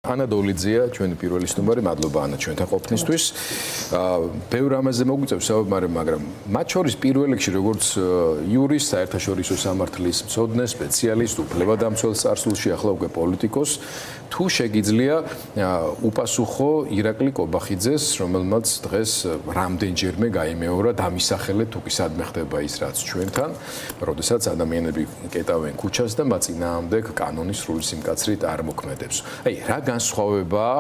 ანა დოლიძეა ჩვენი პირველი სტუმარი, მადლობა ანა ჩვენთან ყოფნისთვის. ბევრ ამაზე მოგვიწევს საუბარი, მაგრამ მათ შორის პირველ რიგში როგორც იურისტ, საერთაშორისო სამართლის მცოდნე, სპეციალისტ, უფლებადამცველ წარსულში, ახლა უკვე პოლიტიკოს, თუ შეგიძლია უპასუხო ირაკლი კობახიძეს, რომელმაც დღეს რამდენჯერმე გაიმეორა დამისახელე თუ კი სადმე ხდება ის რაც ჩვენთან, როდესაც ადამიანები კეტავენ ქუჩას და მათ წინააღმდეგ კანონის სრული სიმკაცრით არ მოქმედებს. აი, რა განსხვავებაა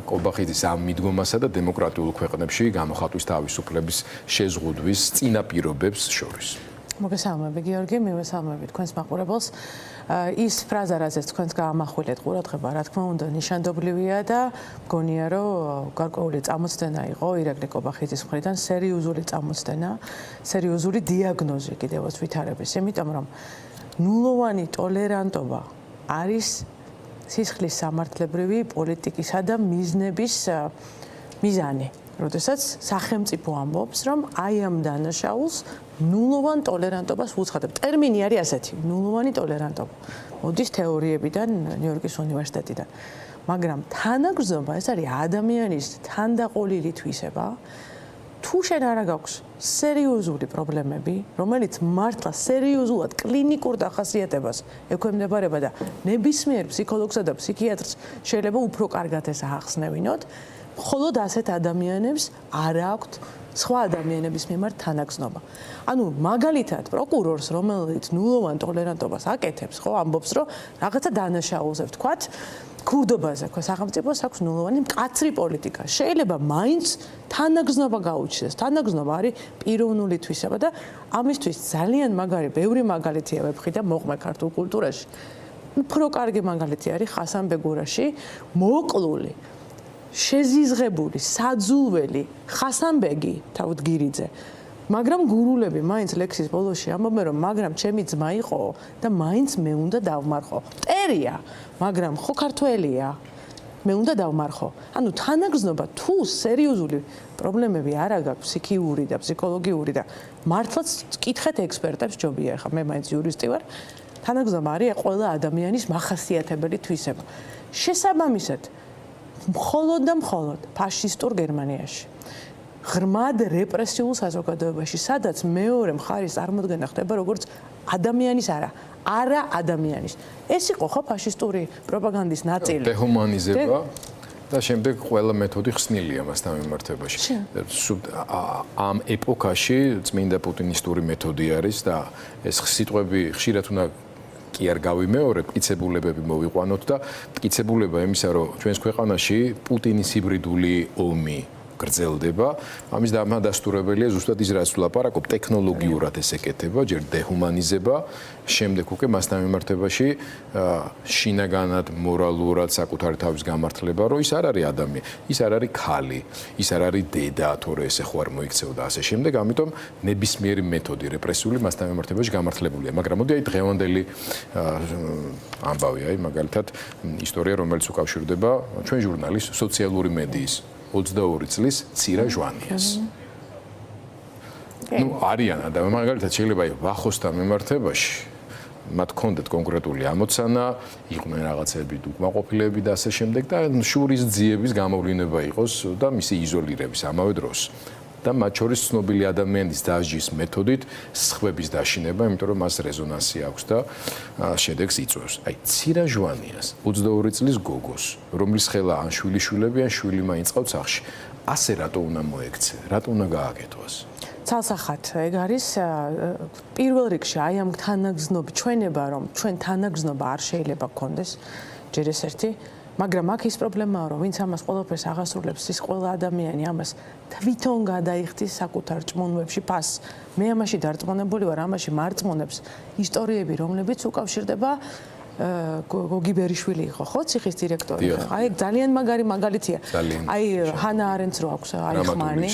კობახიძის ამ მიდგომასა და დემოკრატიულ ქვეყნებში გამოხატვის თავისუფლების შეზღუდვის წინაპირობებს შორის? მოგესალმები გიორგი, მივესალმები თქვენს მაყურებელს. ის ფრაზა, რაზეც თქვენს გაამახვილეთ ყურადღება, რა თქმა უნდა, ნიშანდობლივია და მგონია, რომ გარკვეული წამოწდენა იყო ირაკლი კობახიძის მხრიდან, სერიოზული წამოწდენა, სერიოზული დიაგნოზი კიდევაც ვითარების, იმიტომ რომ ნულოვანი ტოლერანტობა არის სისხლის სამართლებრივი პოლიტიკისა და მიზნების მიზანი. როდესაც სახელმწიფო ამბობს, რომ აი ამ დანაშაულს ნულოვან ტოლერანტობას უცხადებ. ტერმინი არის ასეთი, ნულოვანი ტოლერანტობა. მოდის თეორიებიდან, ნიუ-იორკის უნივერსიტეტიდან. მაგრამ თანაგრძნობა ეს არის ადამიანის თანდაყოლილი თვისება. თუ შენ არა გაქვს სერიოზული პრობლემები, რომელიც მართლა სერიოზულად კლინიკურ დახასიათებას ექვემდებარება და ნებისმიერ ფსიქოლოგსა და ფსიქიატრს შეიძლება უფრო კარგად ეს ახსნევინოთ, მხოლოდ ასეთ ადამიანებს არ აქვთ სხვა ადამიანების მიმართ თანაგრძნობა. ანუ მაგალითად პროკურორს, რომელიც ნულოვან ტოლერანტობას აკეთებს, ხო, ამბობს, რომ რაღაცა დანაშაულზე ვთქვათ, ქურდობაზე, ხო, სახელმწიფოს აქვს ნულოვანი მკაცრი პოლიტიკა. შეიძლება მაინც თანაგრძნობა გაუჩნდეს. თანაგრძნობა არის პიროვნული თვისება და ამისთვის ძალიან მაგარი, ბევრი მაგალითია ვეფხი და მოყმე ქართულ კულტურაში. უფრო კარგი მაგალითი არის ხასან ბეგურაში მოკლული შეზიზღებული, საძულველი ხასანბეგი თავად გირიძე. მაგრამ გურულები მაინც ლექსის ბოლოში ამბობენ, რომ მაგრამ ჩემი ძმა იყო და მაინც მე უნდა დავმარხო. მტერია, მაგრამ ხო ქართველია. მე უნდა დავმარხო. ანუ თანაგრძნობა თუ სერიოზული პრობლემები არ აქვს ფსიქიური და ფსიქოლოგიური და მართლაც კითხეთ ექსპერტებს ჯობია, ხა მე მაინც იურისტი ვარ. თანაგრძნობა არის ყველა ადამიანის მახასიათებელი თვისება. შესაბამისად მხოლოდ და მხოლოდ ფაშისტურ გერმანიაში, ღრმად რეპრესიულ საზოგადოებაში, სადაც მეორე მხარის წარმოდგენა ხდება როგორც ადამიანის არა ადამიანის. ეს იყო ხო ფაშისტური პროპაგანდის ნაწილი. დეჰუმანიზება და შემდეგ ყველა მეთოდი ხსნილია მასთან მიმართებაში. ამ ეპოქაში წმინდა პუტინისტური მეთოდი არის და ეს სიტყვები ხშირად უნდა კი არ გავიმეორებ, მტკიცებულებები მოვიყვანოთ და მტკიცებულება იმისა, რომ ჩვენს ქვეყანაში პუტინის ჰიბრიდული ომი გრძელდება. ამის დამადასტურებელია ზუსტად ის, რაც ვლაპარაკობ, ტექნოლოგიურად ეს ეკეთება, ჯერ დეჰუმანიზება, შემდეგ უკვე მასთან მიმართებაში შინაგანად, მორალურად საკუთარი თავის გამართლება, რომ ის არ არის ადამიანი, ის არ არის ქალი, ის არ არის დედა, თორე ესე ხო არ მოიქცეოდა ასე შემდეგ, ამიტომ ნებისმიერი მეთოდი რეპრესიული მასთან მიმართებაში გამართლებულია. მაგრამ მოდი აი დღევანდელი ამბავი, აი მაგალითად ისტორია, რომელიც უკავშირდება ჩვენ ჟურნალის სოციალური მედიის 22 წლის ცირა ჟვანიას. ნუ არიან ადამიანები, მაგალითად შეიძლება ვახოსთან მიმართებაში მათ ჰქონდათ კონკრეტული ამოცანა, იყვნენ რაღაცები უკმაყოფილები და ასე შემდეგ და შურის ძიების გამოვლინება იყოს და მისი იზოლირების ამავე დროს. და მათ შორის ცნობილი ადამიანის დასჯის მეთოდით სხვების დაშინება, იმიტომ რომ მას რეზონანსი აქვს და შედეგს იწვევს. აი, ცირა ჟვანიას, 22 წლის გოგოს, რომლის ხელა ან შვილიშვილები, ან შვილი მაინც ყავს სახში. ასე რატო უნდა მოექცე? რატო უნდა გააკეთოს? ცალსახად, ეგ არის პირველ რიგში აი ამ თანაგრძნობა, ჩვენება, რომ ჩვენ თანაგრძნობა არ შეიძლება გქონდეს, ჯერ ეს ერთი. მაგრამ აქ ის პრობლემაა, რომ ვინც ამას ყველაფერს აღასრულებს, ის ყველა ადამიანი ამას თვითონ გადაიხდის საკუთარ ჭმუნვებში ფასს. მე ამაში დარწმუნებული ვარ, ამაში მარწმუნებს ისტორიები, რომლებიც უკავშირდება გოგი ბერიშვილი იყო, ხო, ციხის დირექტორი. აი ძალიან მაგარი მაგალითია. აი ჰანა არენდს რო აქვს არიხმანი,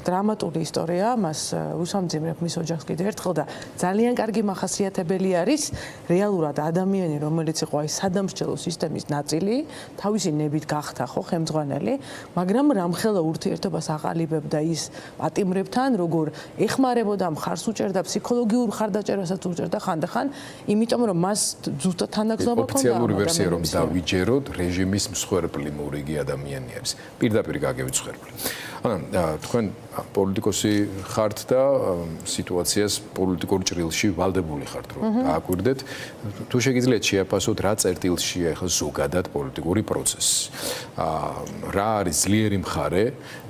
დრამატული ისტორია, მას უსამძიმრებ მის ოჯახს კიდევ ერთხელ და ძალიან კარგი მახასიათებელი არის რეალურად ადამიანი, რომელიც იყო აი სადამსჯელო სისტემის ნაწილი, თავისი ნებით გახდა, ხო, ხელმძღვანელი, მაგრამ რამხელა ურთიერთობას აყალიბებდა ის პატიმრებთან, როგორ ეხმარებოდა, მხარს უჭერდა, ფსიქოლოგიურ ხარდაჭერასაც უჭერდა ხანდახან, იმიტომ რომ მას ზუსტად თანაგზნობა ქონდა. ოფიციალური ვერსია რომ დავიჯეროთ, რეჟიმის მსხვერპლი მორიგი ადამიანი არის. პირდაპირ გაგევით მსხვერპლი. თქვენ პოლიტიკოსი ხართ და სიტუაციას პოლიტიკურ ჭრილში ვალდებული ხართ რომ დააკვირდეთ. თუ შეგიძლიათ შეაფასოთ რა წერტილშია ახლა ზოგადად პოლიტიკური პროცესი. რა არის ძლიერი მხარე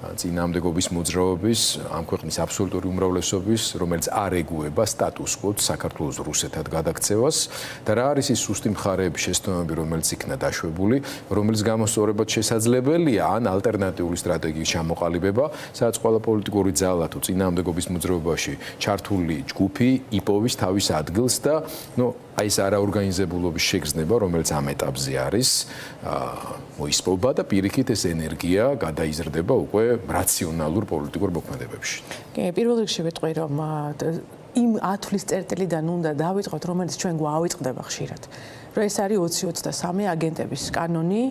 წინააღმდეგობის მოძრაობის ამ ქვეყნის აბსოლუტური უმრავლესობის, რომელიც არ ეგუება სტატუს-კვოდ საქართველოს რუსეთად გადაქცევას და რა არის ის სუსტი მხარეები, შეცდომები, რომელიც იქნა დაშვებული, რომელიც გამოსწორებად შესაძლებელია ან ალტერნატიული სტრატეგიის ჩამოყალიბება, სადაც ყველა პოლიტიკური ძალა თუ წინააღმდეგობის მოძრაობაში ჩართული ჯგუფი იპოვის თავის ადგილს და აი ეს არაორგანიზებულობის შეგრძნება, რომელიც ამ ეტაპზე არის, მოისპობა და პირიქით ეს ენერგია გადაიზრდება უკვე რაციონალურ პოლიტიკურ მოქმედებებში. კი, პირველ რიგში ვიტყვი, რომ იმ ათვლის წერტილიდან უნდა დავიწყოთ, რომელიც ჩვენ გვავიწყდება ხშირად. რომ ეს არის 2023 აგენტების კანონი,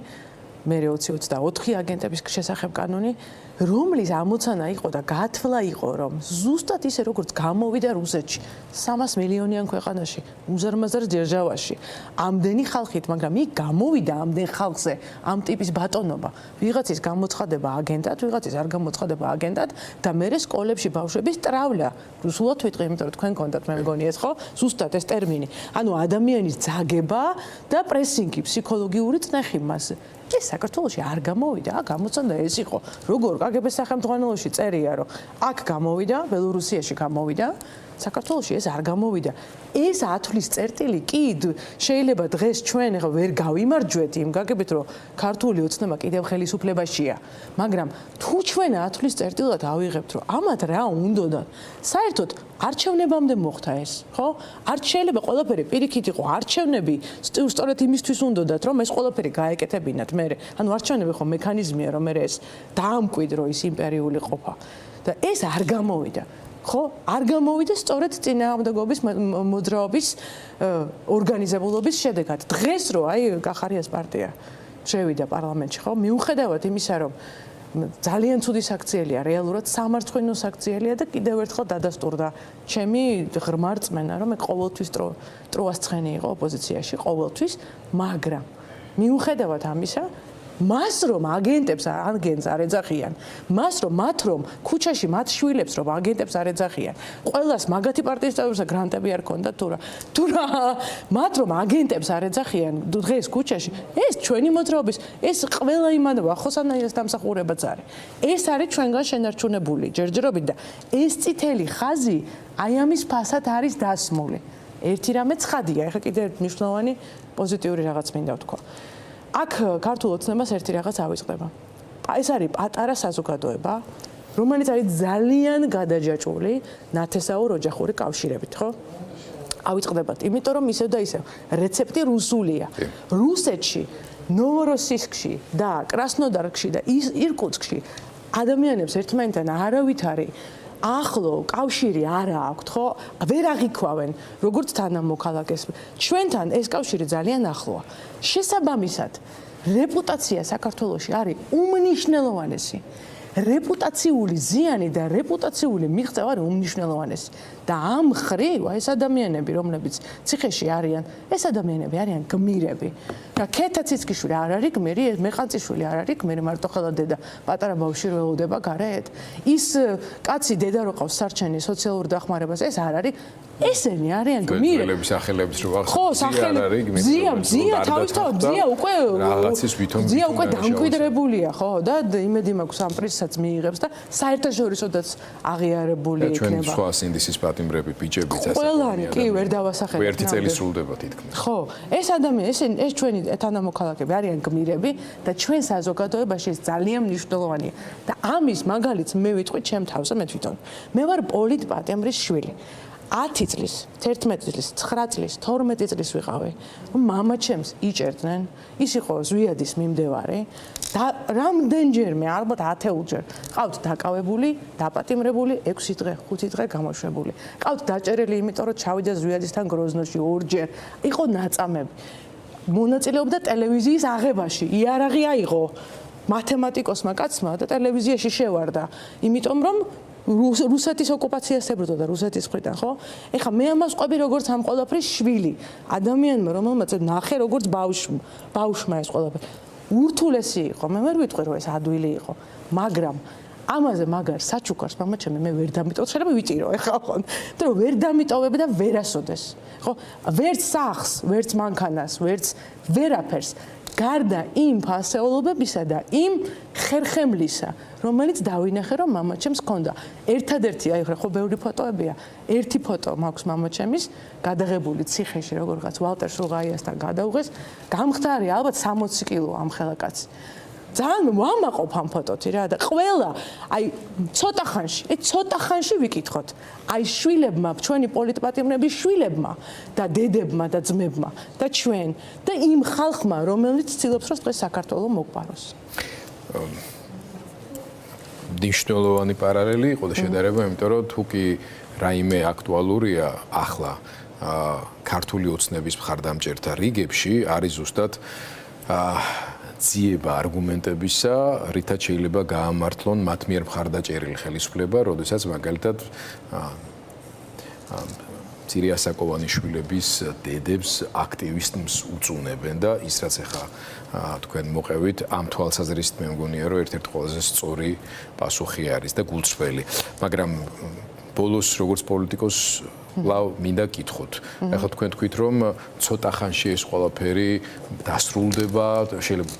მე 2024 აგენტების შესახებ კანონი, რომლის ამოცანა იყო და გათვლა იყო, რომ ზუსტად ისე როგორც გამოვიდა რუსეთში 300 მილიონიან ქვეყანაში, უზარმაზარ державაში, ამდენი ხალხით, მაგრამ იქ გამოვიდა ამდენ ხალხზე ამ ტიპის ბატონობა, ვიღაცის გამოცხადება აგენტად, ვიღაცის არ გამოცხადება აგენტად და მერე სკოლებში ბავშვების ტრავლა. რუსულად ვიტყვი, იმიტომ რომ თქვენ გქონდათ, მე მგონი ეს ხო, ზუსტად ეს ტერმინი. ანუ ადამიანის ძაგება და პრესინგი, ფსიქოლოგიური წნეხი მასზე. ეს საქართველოში არ გამოვიდა, გამოცანდა ეს იყო. როგორ კგბ-ს სახელმძღვანელოში წერია, რომ აქ გამოვიდა, ბელორუსიაში გამოვიდა, საქართველოში ეს არ გამოვიდა. ეს ათვლის წერტილი კი შეიძლება დღეს ჩვენ ახლა ვერ გავიმარჯვეთ იმ გაგებით, რომ ქართული ოცნება კიდევ ხელისუფლებაშია, მაგრამ თუ ჩვენ ათვლის წერტილად ავიღებთ, რომ ამათ რა უნდოდა, საერთოდ არჩევნებამდე მოხდა ეს, ხო? არ შეიძლება ყველაფერი პირიქით იყო, არჩევნები სწორედ იმისთვის უნდოდათ, რომ ეს ყველაფერი გაეკეთებინათ მე. ანუ არჩევნები ხო მექანიზმია, რომ მე ეს დაამკვიდრო ის იმპერიული ყოფა და ეს არ გამოვიდა. ხო, არ გამოვიდა სწორედ წინააღმდეგობის მოძრაობის ორგანიზებულობის შედეგად. დღეს რო აი კახარიას პარტია შევიდა პარლამენტში, ხო, მიუხედავად იმისა, რომ ძალიან ცუდი საქციელია, რეალურად სამარცხვინო საქციელია და კიდევ ერთხელ დადასტურდა ჩემი ღრმა რწმენა, რომ მე ყოველთვის ტროას ცხენი იყო ოპოზიციაში, ყოველთვის, მაგრამ მიუხედავად ამისა, მას რომ აგენტებს არ ეძახიან, მას რომ ქუჩაში მათ შვილებს რომ აგენტებს არ ეძახიან, ყველას მაგათი პარტიის წევრებსა გრანტები არ ქონდათ თუ რა, მათ რომ აგენტებს არ ეძახიან დღეს ქუჩაში, ეს ჩვენი მოძრაობის, ეს ყველა იმანობა, ახოსანაირს დამსახურებაც არის. ეს არის ჩვენგან შენარჩუნებული ჯერჯერობით და ეს წითელი ხაზი აი ამის ფასად არის დასმული. ერთი რამე ცხადია, ეხლა კიდევ მნიშვნელოვანი პოზიტიური რაღაც მინდა ვთქვა. აქ ქართულ ოცნებას ერთი რაღაც ავიწყდება. ეს არის პატარა საზოგადოება, რომელიც არის ძალიან გადაჯაჭვული ნათესაურ ოჯახური კავშირებით, ხო? ავიწყდებათ, იმიტომ რომ ისევ და ისევ რეცეპტი რუსულია. რუსეთში, ნოვოროსისკში და კრასნოდარში და ირკუტსკში ადამიანებს ერთმანეთთან არავითარი ახლო კავშირი არა აქვთ, ხო? ვერ აღიქვავენ, როგორც თანამოქალაქეს. ჩვენთან ეს კავშირი ძალიან ახლოა. შესაბამისად, რეპუტაცია საქართველოში არის უმნიშვნელოვანესი. რეპუტაციული ზიანი და რეპუტაციული მიღწევა არის უმნიშვნელოვანესი. და ამ ხრივ ეს ადამიანები, რომლებიც ციხეში არიან, ეს ადამიანები არიან გმირები. და ქეთა ციცკიშვილი არ არის გმირი, მეყანწიშვილი არ არის გმირი, მარტოხელა დედა პატარა ბავშვი რო ელოდება გარეთ. ის კაცი დედა რო ყავს სარჩენი სოციალურ დახმარებას, ეს არ არის ესენი არიან გმირები. გმირების სახელებს რო ახსოვს, ხო, სახელები. ზია თავისთავად, ზია უკვე რაღაცის ვითომ ზია უკვე დამკვიდრებულია, ხო, და იმედი მაქვს ამ პრიზსაც მიიღებს და საერთაშორისოდაც აღიარებული იქნება. ჩვენ სხვა სინდისის პატიმრები, ბიჭებიც ასე. ყველანი კი ვერ დავასახელებ. ერთი წელი სრულდება თითქმის. ხო, ეს ადამიანი, ეს ჩვენი თანამოქალაქეები არიან გმირები და ჩვენ საზოგადოებაში ეს ძალიან მნიშვნელოვანია. და ამის მაგალითს მე ვიტყვი ჩემ თავზე მე თვითონ. მე ვარ პოლიტპატიმრის შვილი. 10 წლის, 11 წლის, 9 წლის, 12 წლის ვიყავი. მამა ჩემს იჭერდნენ, ის იყო ზვიადის მიმდევარი და რამდენჯერმე, ალბათ 10-ულჯერ ყავთ დაკავებული, დაპატიმრებული 6 დღე, 5 დღე გამოშვებული. ყავთ დაჭერილი, იმიტომ რომ ჩავიდა ზვიადისთან გროზნოში 2ჯერ. იყო ნაწამები. მონაწილეობდა ტელევიზიის აღებაში. იარაღი აიღო მათემატიკოსმა კაცმა და ტელევიზიაში შევარდა. იმიტომ რომ რუსეთის ოკუპაციას ებრძოდა რუსეთის მხრიდან, ხო? ეხლა მე ამას ყვები როგორც ამ ყველაფრის შვილი, ადამიანმა რომელმაც ნახე როგორც ბავშვმა ეს ყველაფერი. ურთულესი იყო, მე ვერ ვიტყვი რომ ეს ადვილი იყო, მაგრამ ამაზე მაგარ საჩუქარს მამაჩემი მე ვერ დამიტოვე, შეიძლება ვიწირო ეხლა ხო? იმიტომ რომ ვერ დამიტოვებ და ვერასოდეს, ხო? ვერც სახს, ვერც მანქანას, ვერც ვერაფერს გარდა იმ ფასეულობებისა და იმ ხერხემლისა, რომელიც დავინახე რომ მამაჩემს ჰქონდა. ერთადერთი, აი ხო ბევრი ფოტოებია. ერთი ფოტო მაქვს მამაჩემის გადაღებული ციხეში, როგორღაც ვალტერ შუღაიასთან გადაუღეს, გამხდარი ალბათ 60 კილო ამ ხელაკაცი. ძალიან ვამაყობ ამ ფოტოთი რა და ყველა აი ცოტა ხანში ვიკითხოთ. აი შვილებმა, ჩვენი პოლიტპატიმრების შვილებმა და დედებმა და ძმებმა და ჩვენ და იმ ხალხმა, რომელიც ცდილობს რომ დღეს საქართველოს მოგპაროს. მნიშვნელოვანი პარალელი იყო და შედარება, იმიტომ რომ თუ კი რაიმე აქტუალურია ახლა ქართული ოცნების მხარდამჭერთა რიგებში არის ზუსტად ძიება არგუმენტებისა, რითაც შეიძლება გაამართლონ მათ მიერ მხარდაჭერილი ხელისუფლება, როდესაც მაგალითად მცირე ასაკოვანიშვილების დედებს აქტივისტებს უწუნებენ და ის რაც ახლა თქვენ მოყევით ამ თვალსაზრისით მე მგონია რომ ერთ-ერთი ყველაზე სწორი პასუხი არის და გულწრფელი, მაგრამ ბოლოს როგორც პოლიტიკოს ლავ მინდა გითხოთ. ახლა თქვენ თქვით რომ ცოტა ხანში ეს ყველაფერი დასრულდება, შეიძლება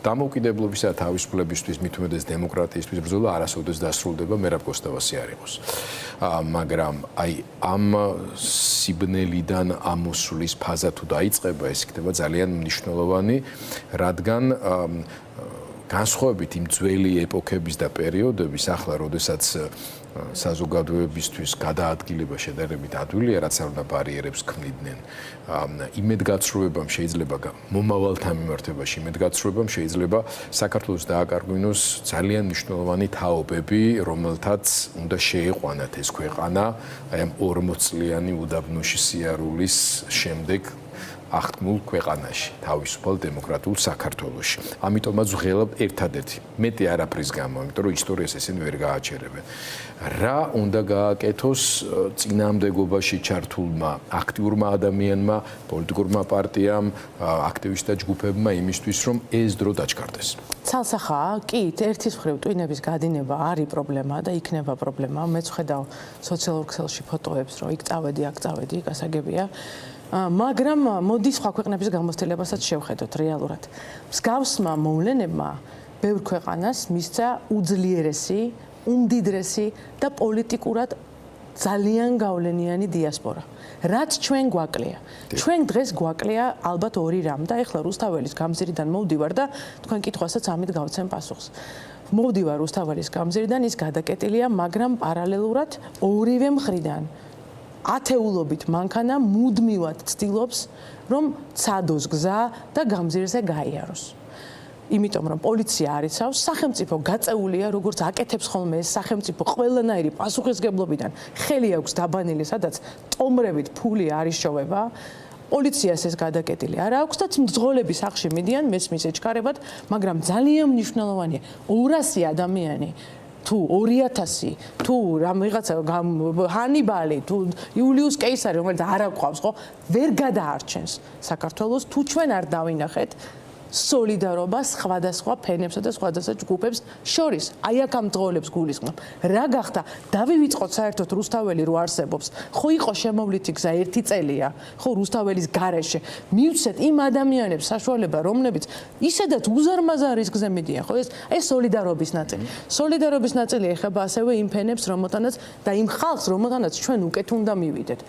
დამოუკიდებლობისა და თავისუფლებისთვის, მით უმეტეს დემოკრატიისთვის ბრძოლა არასოდეს დასრულდება, მერაბ კოსტავასი არ იყოს. მაგრამ აი ამ სიბნელიდან ამოსვლის ფაზა თუ დაიწყება, ეს იქნება ძალიან მნიშვნელოვანი, რადგან განსხვავებით იმ ძველი ეპოქების და პერიოდების, ახლა როდესაც საზოგადოებისთვის გადაადგილება შედარებით ადვილია, რაც არ უნდა ბარიერებს ქმნიდნენ. იმედგაცრუებამ შეიძლება მომავალთან მიმართებაში იმედგაცრუებამ შეიძლება საქართველოს დააკარგვინოს ძალიან მნიშვნელოვანი თაობები, რომელთაც უნდა შეეყვანათ ეს ქვეყანა აი ამ 40 წლიანი უდაბნოში სიარულის შემდეგ აღთქმულ ქვეყანაში, თავისუფალ დემოკრატიულ საქართველოში. ამიტომაც ვღელავ ერთადერთი, მეტი არაფრის გამო, იმიტომ რომ ისტორიას ესენი ვერ გააჩერებენ. რა უნდა გააკეთოს წინამდებობაში ჩართულმა აქტიურმა ადამიანმა, პოლიტიკურმა პარტიამ, აქტივისტთა ჯგუფებმა იმისთვის, რომ ეს დრო დაჩქარდეს? ცალსახაა, კი, ერთის მხრივ ტვინების გადინება არის პრობლემა და იქნება პრობლემა. მეც ვხედავ სოციალურ ქსელში ფოტოებს, რომ იქ წავედი, აქ წავედი, გასაგებია. მაგრამ მოდი სხვა ქვეყნების გამოცდილებასაც შევხედოთ რეალურად. მსგავსმა მოვლენებმა ბევრ ქვეყანას მისცა უძლიერესი, უმდიდრესი და პოლიტიკურად ძალიან გავლენიანი დიასპორა. რაც ჩვენ გვაკლია. ჩვენ დღეს გვაკლია ალბათ ორი რამ და ეხლა რუსთაველის გამზირიდან მოვდივარ და თქვენ კითხვასაც ამით გავცემ პასუხს. მოვდივარ რუსთაველის გამზირიდან, ის გადაკეტილია, მაგრამ პარალელურად ორივე მხრიდან ათეულობით მანქანა მუდმივად ცდილობს, რომ ცადოს გზა და გამზირზე გაიაროს. იმიტომ რომ პოლიცია არიცავს, სახელმწიფო გაწეულია, როგორც აკეთებს ხოლმე ეს სახელმწიფო ყველანაირი პასუხისგებლობიდან ხელი აქვს დაბანილი, სადაც ტომრებით ფული არ იშოვება. პოლიციას ეს გადაკეტილი არ აქვს და მძღოლები სახში მიდიან მესმის ეჩქარებად, მაგრამ ძალიან მნიშვნელოვანია 200 ადამიანი თუ 2000 თუ რაღაცა ჰანიბალი თუ იულიუს კეისარი რომელიც არ აყვავს ხო ვერ გადაარჩენს საქართველოს თუ ჩვენ არ დავინახეთ სოლიდარობა სხვადასხვა ფენებსა და სხვადასხვა ჯგუფებს შორის. აი აქ ამ მძღოლებს გულისხმობ. რა გახდა? დავივიწყოთ საერთოდ რუსთაველი რო არსებობს. ხო იყო შემოვლითი გზა 1 წელია. ხო რუსთაველის გარეშე. მივცეთ იმ ადამიანებს საშუალება, რომლებიც ისედაც უზარმაზარის გზაზე მიდიან. ხო ეს სოლიდარობის ნაწილი. სოლიდარობის ნაწილი ეხება ასევე იმ ფენებს, რომელთანაც და იმ ხალხს, რომელთანაც ჩვენ უკეთ უნდა მივიდეთ.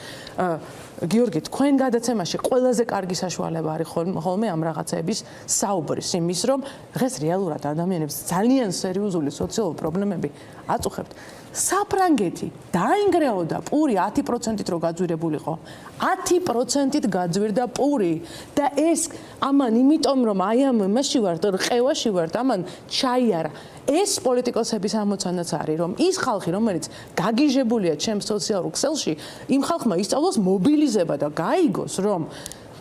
გიორგი, თქვენ გადაცემაში ყველაზე კარგი საშუალება არის ხოლმე ამ რაღაცების საუბრის იმის, რომ დღეს რეალურად ადამიანებს ძალიან სერიოზული სოციალური პრობლემები აწუხებთ. საფრანგეთი დაინგრეოდა პური 10%-ით რო გაძვირებულიყო. 10%-ით გაძვირდა პური და ეს ამან იმიტომ რომ აი ამ მასში ვარ, რყევაში ვარ, ამან ჩაიარა. ეს პოლიტიკოსების ამოცანაც არის, რომ ის ხალხი, რომელიც გაგიჟებულია ჩემს სოციალურ ქსელში, იმ ხალხმა ისწავლოს მობილიზება და გაიგოს, რომ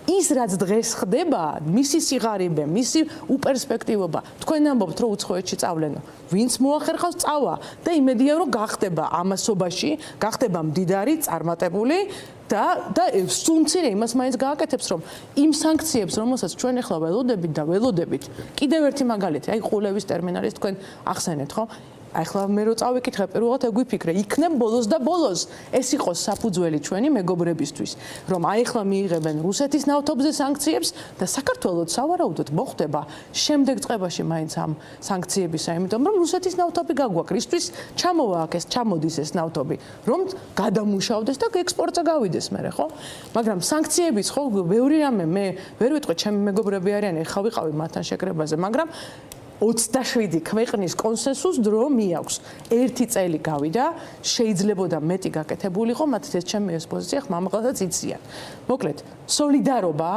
ის რაც დღეს ხდება, მისი სიღარიბე, მისი უპერსპექტივობა, თქვენ ამბობთ, რომ უცხოეთში წავლენო. ვინც მოახერხავს წავა და იმედია რომ გახდება ამასობაში, გახდება მდიდარი, წარმატებული და სულ მცირე იმას მაინც გააკეთებს, რომ იმ სანქციებს, რომელსაც ჩვენ ახლა ველოდებით, კიდევ ერთი მაგალითი, აი ყულევის ტერმინალის თქვენ ახსენეთ, ხო? ახლა მე რო წავიკითხე პირველად ეგ ვიფიქრე, იქნებ ბოლოს და ბოლოს ეს იყოს საფუძველი ჩვენი მეგობრებისთვის, რომ აი ახლა მიიღებენ რუსეთის ნავთობზე სანქციებს და საქართველოს სავარაუდოდ მოხდება შემდეგ წლებაში მაინც ამ სანქციებისა, იმიტომ რომ რუსეთის ნავთობი გაგვაქვს, ისთვის ჩამოდის ეს ნავთობი, რომ გადამუშავდეს და ექსპორტზე გავიდეს მერე, ხო? მაგრამ სანქციების ხო ბევრი რამე მე ვერ ვიტყვი, ჩემი მეგობრები არიან, ეხლა ვიყავი მათთან შეკრებაზე, მაგრამ 27 ქვეყნის კონსენსუსს დრო მიაქვს. ერთი წელი გავიდა, შეიძლებოდა მეტი გაკეთებულიყო, მათ ეს ჩემი პოზიცია ხმამაღლადაც იციან. მოკლედ, სოლიდარობა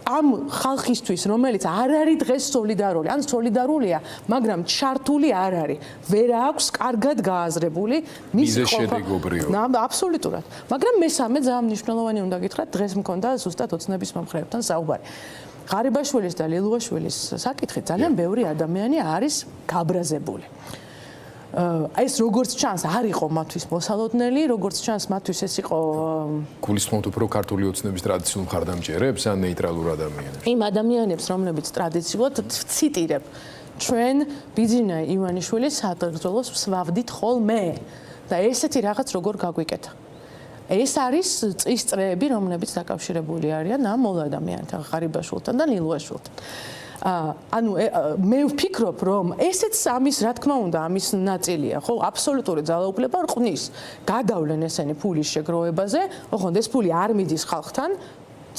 ამ ხალხისთვის, რომელიც არ არის დღეს სოლიდარული, ან სოლიდარულია, მაგრამ ჩართული არ არის, ვერ აქვს კარგად გააზრებული მისი მიზეშედეგობრიობა. აბსოლუტურად. მაგრამ მესამე ძალიან მნიშვნელოვანი უნდა გითხრათ, დღეს მქონდა ზუსტად ოცნების მომხრეებთან საუბარი. ღარიბაშვილის და ლილუაშვილის საკითხით ძალიან ბევრი ადამიანი არის გაბრაზებული. ეს როგორც ჩანს არ იყო მათთვის მოსალოდნელი, როგორც ჩანს მათთვის ეს იყო გულისხმობთ უფრო ქართული ოცნების ტრადიციულ მხარდამჭერებს ან ნეიტრალურ ადამიანებს? იმ ადამიანებს, რომლებიც ტრადიციულად ციტირებ, ჩვენ ბიძინა ივანიშვილის საბრძოლოს ვსვავდით ხოლმე და ესეთი რაღაც როგორ გაგვიკეთა. ეს არის წის წრეები, რომლებიც დაკავშირებული არიან ამ მოლ ადამიანთან, ღარიბაშვილთან და ლილუაშვილთან. ანუ მე ვფიქრობ, რომ ესეც ამის, რა თქმა უნდა, ამის ნაწილია, ხო, აბსოლუტური ძალაუფლება რყნის. გადავლენ ესენი ფულის შეგროვებაზე, ოღონდ ეს ფული არ მიდის ხალხთან,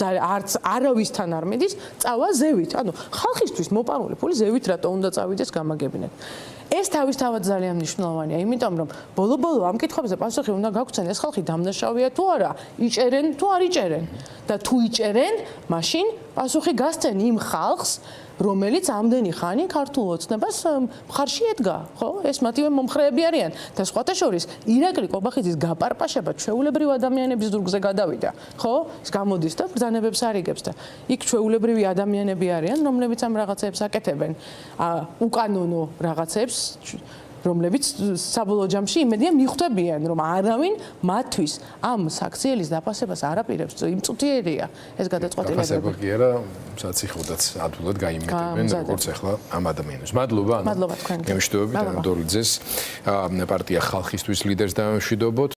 არც არავისთან არ მიდის, წავა ზევით. ანუ ხალხისთვის მოპარული ფული ზევით რატო უნდა წავიდეს გამაგებინეთ. ეს თავისთავად ძალიან მნიშვნელოვანია, იმიტომ რომ ბოლო-ბოლო ამ კითხვებზე პასუხი უნდა გაგვცენ, ეს ხალხი დამნაშავეა თუ არა, იჭერენ თუ არ იჭერენ და თუ იჭერენ, მაშინ პასუხი გასცენ იმ ხალხს, რომელიც ამდენი ხანი ქართულ ოცნებას მხარში ედგა, ხო? ეს მათივე მომხრეები არიან და სხვათა შორის ირაკლი კობახიძის გაპარპაშება ჩვეულებრივ ადამიანების ზურგზე გადავიდა, ხო? ის გამოდის და ბრძანებებს არიგებს და იქ ჩვეულებრივი ადამიანები არიან, რომლებიც ამ რაღაცებს აკეთებენ, უკანონო რაღაცებს, რომლებიც საბოლოო ჯამში იმედია მიხვდებიან, რომ არავინ მათთვის ამ საქციელის დაფასებას არ აპირებს, იმ წუთიერია ეს გადაწყვეტილებები. დაფასება კი არა, საციხოდაც ადვილად გაიმეტებენ, როგორც ახლა ამ ადამიანებს. მადლობა. მადლობა თქვენ. გემშვიდობებით, ანატოლიძეს პარტია ხალხისთვის ლიდერს დამშვიდობოთ.